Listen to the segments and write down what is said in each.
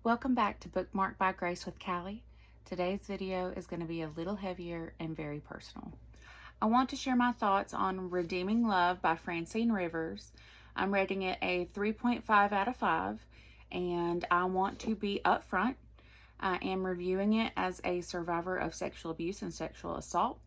Welcome back to Bookmarked by Grace with Callie. Today's video is going to be a little heavier and very personal. I want to share my thoughts on Redeeming Love by Francine Rivers. I'm rating it a 3.5 out of 5, and I want to be upfront. I am reviewing it as a survivor of sexual abuse and sexual assault.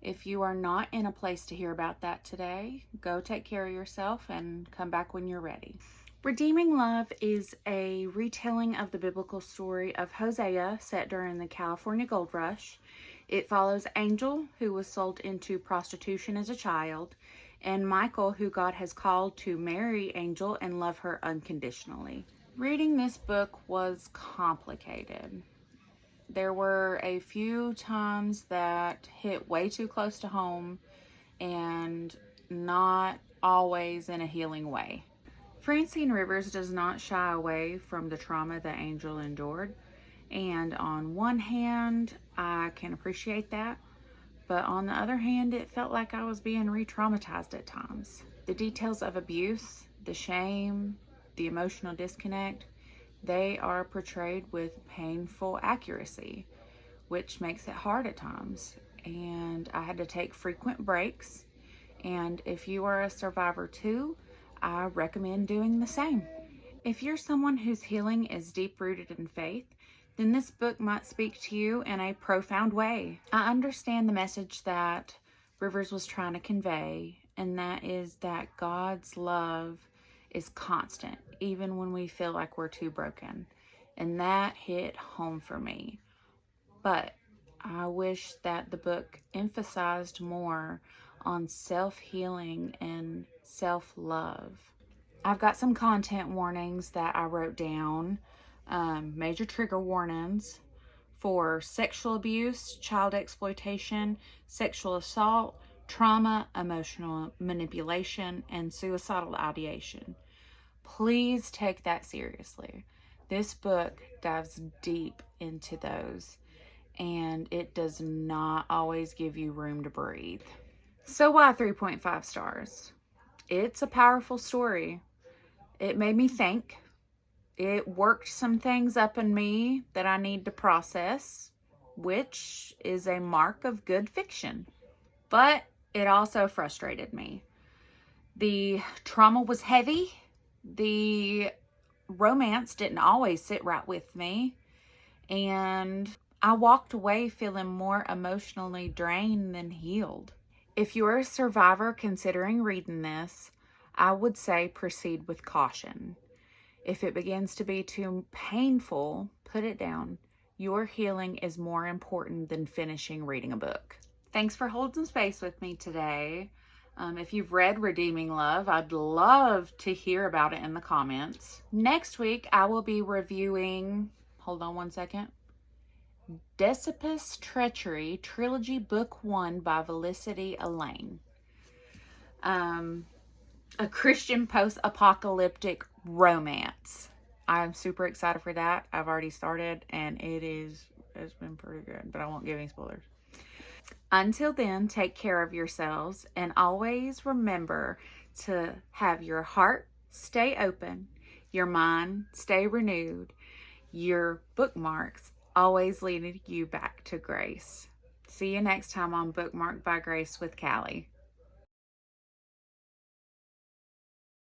If you are not in a place to hear about that today, go take care of yourself and come back when you're ready. Redeeming Love is a retelling of the biblical story of Hosea set during the California Gold Rush. It follows Angel, who was sold into prostitution as a child, and Michael, who God has called to marry Angel and love her unconditionally. Reading this book was complicated. There were a few times that hit way too close to home and not always in a healing way. Francine Rivers does not shy away from the trauma that Angel endured, and on one hand, I can appreciate that, but on the other hand, it felt like I was being re-traumatized at times. The details of abuse, the shame, the emotional disconnect, they are portrayed with painful accuracy, which makes it hard at times, and I had to take frequent breaks, and if you are a survivor too, I recommend doing the same. If you're someone whose healing is deep-rooted in faith, then this book might speak to you in a profound way. I understand the message that Rivers was trying to convey, and that is that God's love is constant, even when we feel like we're too broken. And that hit home for me. But I wish that the book emphasized more on self-healing and self-love. I've got some content warnings that I wrote down, major trigger warnings for sexual abuse, child exploitation, sexual assault, trauma, emotional manipulation, and suicidal ideation. Please take that seriously. This book dives deep into those, and it does not always give you room to breathe. So why 3.5 stars? It's a powerful story. It made me think. It worked some things up in me that I need to process, which is a mark of good fiction. But it also frustrated me. The trauma was heavy. The romance didn't always sit right with me. And I walked away feeling more emotionally drained than healed. If you're a survivor considering reading this, I would say proceed with caution. If it begins to be too painful, put it down. Your healing is more important than finishing reading a book. Thanks for holding space with me today. If you've read Redeeming Love, I'd love to hear about it in the comments. Next week, I will be reviewing, hold on one second, Decipius Treachery, Trilogy Book 1 by Felicity Elaine. A Christian post-apocalyptic romance. I'm super excited for that. I've already started, and it's been pretty good, but I won't give any spoilers. Until then, take care of yourselves, and always remember to have your heart stay open, your mind stay renewed, your bookmarks always leading you back to grace. See you next time on Bookmarked by Grace with Callie.